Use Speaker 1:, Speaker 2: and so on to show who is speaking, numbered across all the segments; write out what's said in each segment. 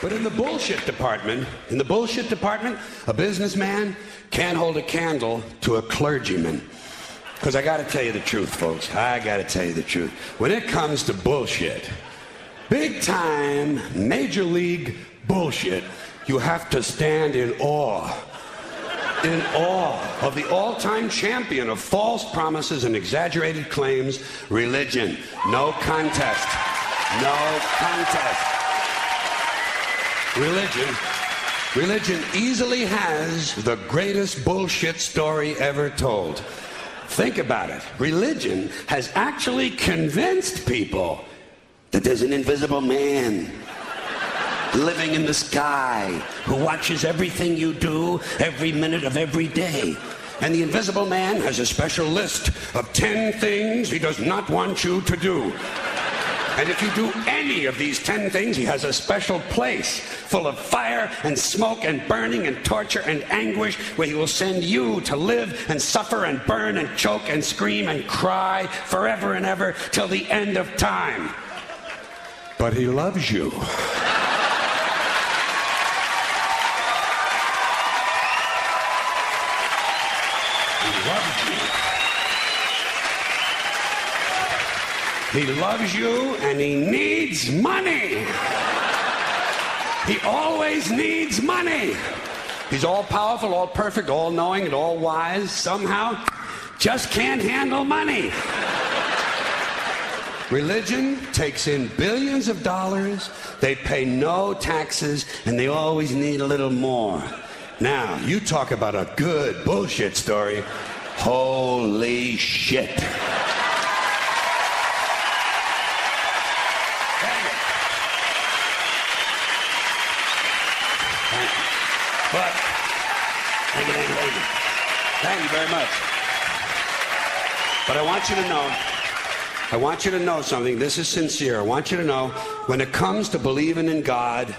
Speaker 1: But in the bullshit department, a businessman can't hold a candle to a clergyman. Because I got to tell you the truth, folks. I got to tell you the truth. When it comes to bullshit, big time, major league bullshit, you have to stand in awe of the all-time champion of false promises and exaggerated claims, religion. No contest. No contest. Religion easily has the greatest bullshit story ever told. Think about it. Religion has actually convinced people that there's an invisible man living in the sky who watches everything you do every minute of every day. And the invisible man has a special list of 10 things he does not want you to do. And if you do any of these 10 things, he has a special place full of fire and smoke and burning and torture and anguish where he will send you to live and suffer and burn and choke and scream and cry forever and ever till the end of time. But he loves you. He loves you. He loves you and he needs money. He always needs money. He's all powerful, all perfect, all knowing, and all wise. Somehow, just can't handle money. Religion takes in billions of dollars. They pay no taxes, and they always need a little more. Now, you talk about a good bullshit story. Holy shit. But, thank you very much. But I want you to know something. This is sincere. I want you to know, when it comes to believing in God,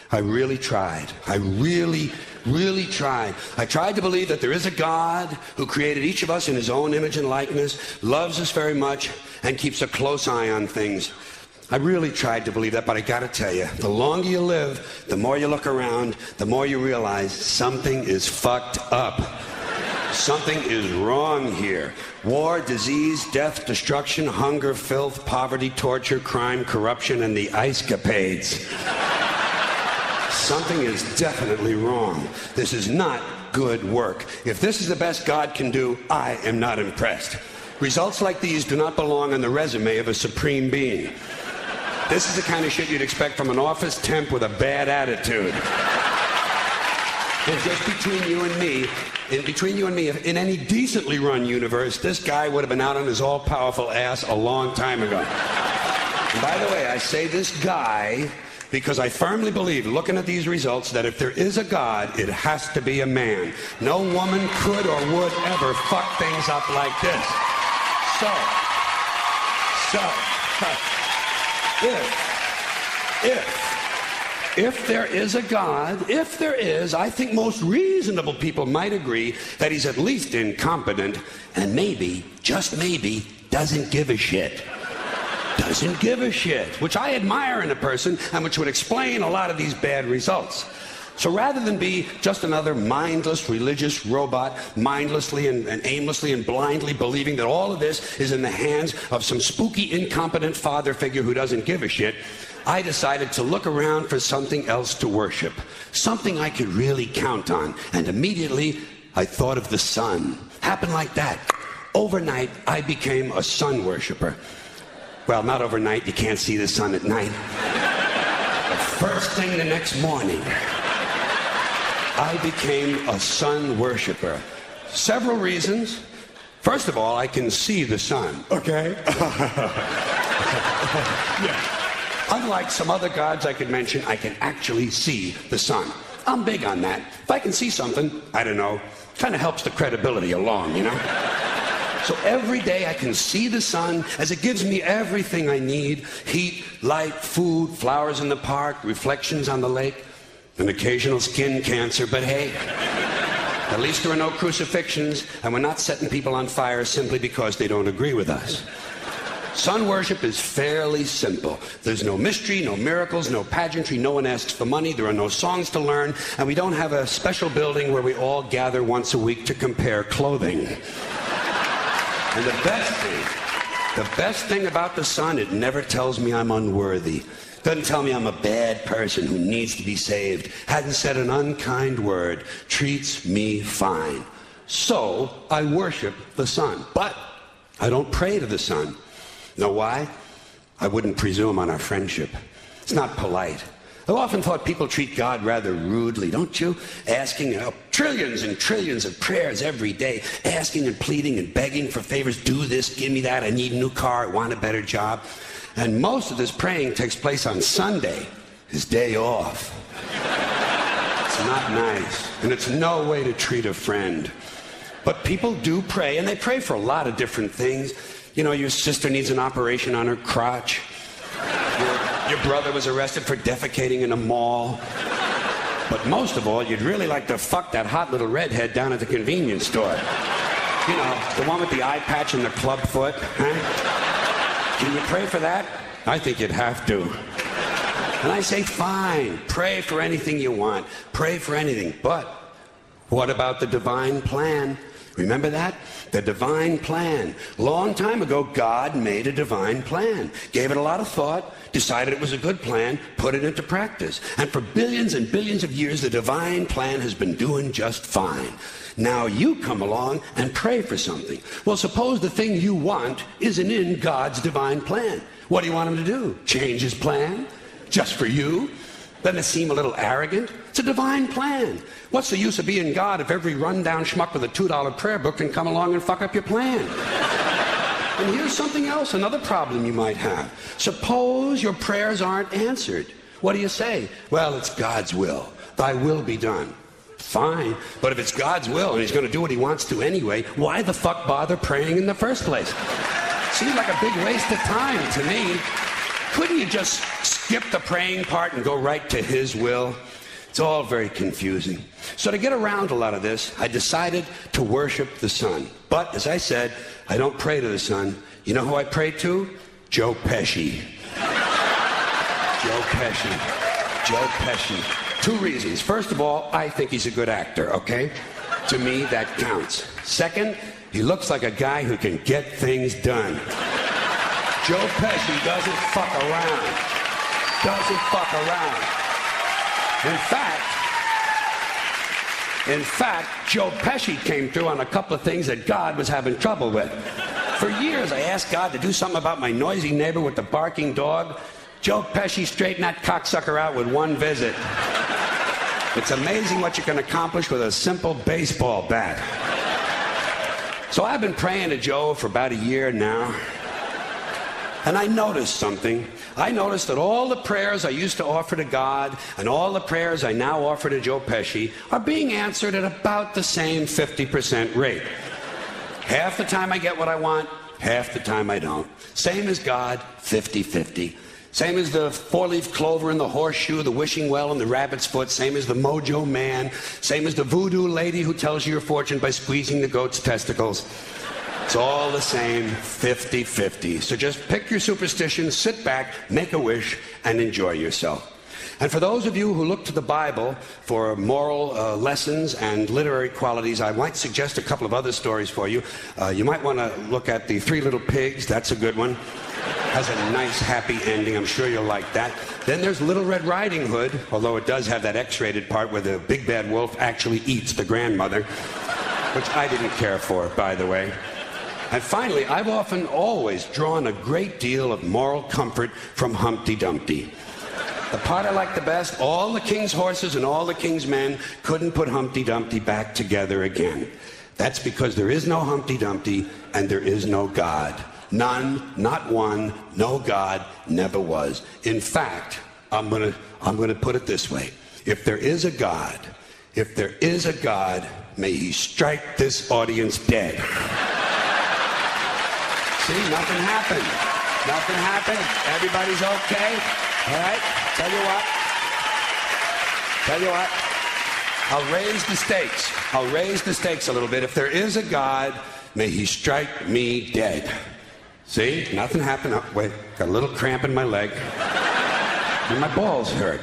Speaker 1: I really tried. I really tried. I tried to believe that there is a God who created each of us in his own image and likeness, loves us very much, and keeps a close eye on things. I really tried to believe that, but I gotta tell you, the longer you live, the more you look around, the more you realize something is fucked up. Something is wrong here. War, disease, death, destruction, hunger, filth, poverty, torture, crime, corruption, and the ice-capades. Something is definitely wrong. This is not good work. If this is the best God can do, I am not impressed. Results like these do not belong on the resume of a supreme being. This is the kind of shit you'd expect from an office temp with a bad attitude. And just between you and me, if in any decently run universe, this guy would have been out on his all-powerful ass a long time ago. And by the way, I say this guy because I firmly believe, looking at these results, that if there is a God, it has to be a man. No woman could or would ever fuck things up like this. If there is a God, if there is, I think most reasonable people might agree that he's at least incompetent and maybe, just maybe, doesn't give a shit. Doesn't give a shit, which I admire in a person and which would explain a lot of these bad results. So rather than be just another mindless religious robot, mindlessly and aimlessly and blindly believing that all of this is in the hands of some spooky, incompetent father figure who doesn't give a shit, I decided to look around for something else to worship, something I could really count on. And immediately, I thought of the sun. Happened like that. Overnight, I became a sun worshiper. Well, not overnight. You can't see the sun at night. The first thing the next morning, I became a sun worshiper. Several reasons. First of all, I can see the sun, okay? Yeah. Unlike some other gods I could mention, I can actually see the sun. I'm big on that. If I can see something, I don't know, kind of helps the credibility along, you know? So every day I can see the sun as it gives me everything I need. Heat, light, food, flowers in the park, reflections on the lake, an occasional skin cancer, but hey, at least there are no crucifixions and we're not setting people on fire simply because they don't agree with us. Sun worship is fairly simple. There's no mystery, no miracles, no pageantry, no one asks for money, there are no songs to learn, and we don't have a special building where we all gather once a week to compare clothing. And the best thing about the sun, it never tells me I'm unworthy. Doesn't tell me I'm a bad person who needs to be saved. Hasn't said an unkind word. Treats me fine. So I worship the sun. But I don't pray to the sun. Know why? I wouldn't presume on our friendship. It's not polite. I've often thought people treat God rather rudely, don't you? Asking trillions and trillions of prayers every day, asking and pleading and begging for favors. Do this, give me that, I need a new car, I want a better job. And most of this praying takes place on Sunday, his day off. It's not nice, and it's no way to treat a friend. But people do pray, and they pray for a lot of different things. You know, your sister needs an operation on her crotch. Your brother was arrested for defecating in a mall. But most of all, you'd really like to fuck that hot little redhead down at the convenience store. You know, the one with the eye patch and the club foot, huh? Can you pray for that? I think you'd have to. And I say, fine, pray for anything you want. Pray for anything. But what about the divine plan? Remember that? The divine plan. Long time ago, God made a divine plan. Gave it a lot of thought, decided it was a good plan, put it into practice. And for billions and billions of years, the divine plan has been doing just fine. Now you come along and pray for something. Well, suppose the thing you want isn't in God's divine plan. What do you want him to do? Change his plan? Just for you? Doesn't it seem a little arrogant? It's a divine plan. What's the use of being God if every rundown schmuck with a $2 prayer book can come along and fuck up your plan? And here's something else, another problem you might have. Suppose your prayers aren't answered. What do you say? Well, it's God's will. Thy will be done. Fine, but if it's God's will and he's going to do what he wants to anyway, why the fuck bother praying in the first place? Seems like a big waste of time to me. Couldn't you just skip the praying part and go right to his will? It's all very confusing. So to get around a lot of this, I decided to worship the sun. But, as I said, I don't pray to the sun. You know who I pray to? Joe Pesci. Joe Pesci. Joe Pesci. Two reasons. First of all, I think he's a good actor, okay? To me, that counts. Second, he looks like a guy who can get things done. Joe Pesci doesn't fuck around. Doesn't fuck around. In fact, Joe Pesci came through on a couple of things that God was having trouble with. For years, I asked God to do something about my noisy neighbor with the barking dog. Joe Pesci straightened that cocksucker out with one visit. It's amazing what you can accomplish with a simple baseball bat. So I've been praying to Joe for about a year now. And I noticed something. I noticed that all the prayers I used to offer to God and all the prayers I now offer to Joe Pesci are being answered at about the same 50% rate. Half the time I get what I want, half the time I don't. Same as God, 50-50. Same as the four-leaf clover and the horseshoe, the wishing well and the rabbit's foot. Same as the mojo man. Same as the voodoo lady who tells you your fortune by squeezing the goat's testicles. It's all the same, 50-50. So just pick your superstition, sit back, make a wish, and enjoy yourself. And for those of you who look to the Bible for moral lessons and literary qualities, I might suggest a couple of other stories for you. You might want to look at The Three Little Pigs. That's a good one. Has a nice, happy ending. I'm sure you'll like that. Then there's Little Red Riding Hood, although it does have that X-rated part where the big bad wolf actually eats the grandmother, which I didn't care for, by the way. And finally, I've always drawn a great deal of moral comfort from Humpty Dumpty. The part I like the best, all the king's horses and all the king's men couldn't put Humpty Dumpty back together again. That's because there is no Humpty Dumpty and there is no God. None, not one, no God, never was. In fact, I'm gonna put it this way. If there is a God, may he strike this audience dead. See, nothing happened. Nothing happened. Everybody's okay. All right? Tell you what. I'll raise the stakes. I'll raise the stakes a little bit. If there is a God, may he strike me dead. See? Nothing happened. Oh, wait, got a little cramp in my leg. And my balls hurt.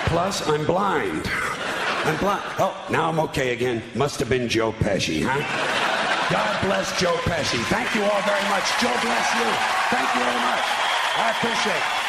Speaker 1: Plus, I'm blind. I'm blind. Oh, now I'm okay again. Must have been Joe Pesci, huh? God bless Joe Pesci. Thank you all very much. Joe bless you. Thank you very much. I appreciate it.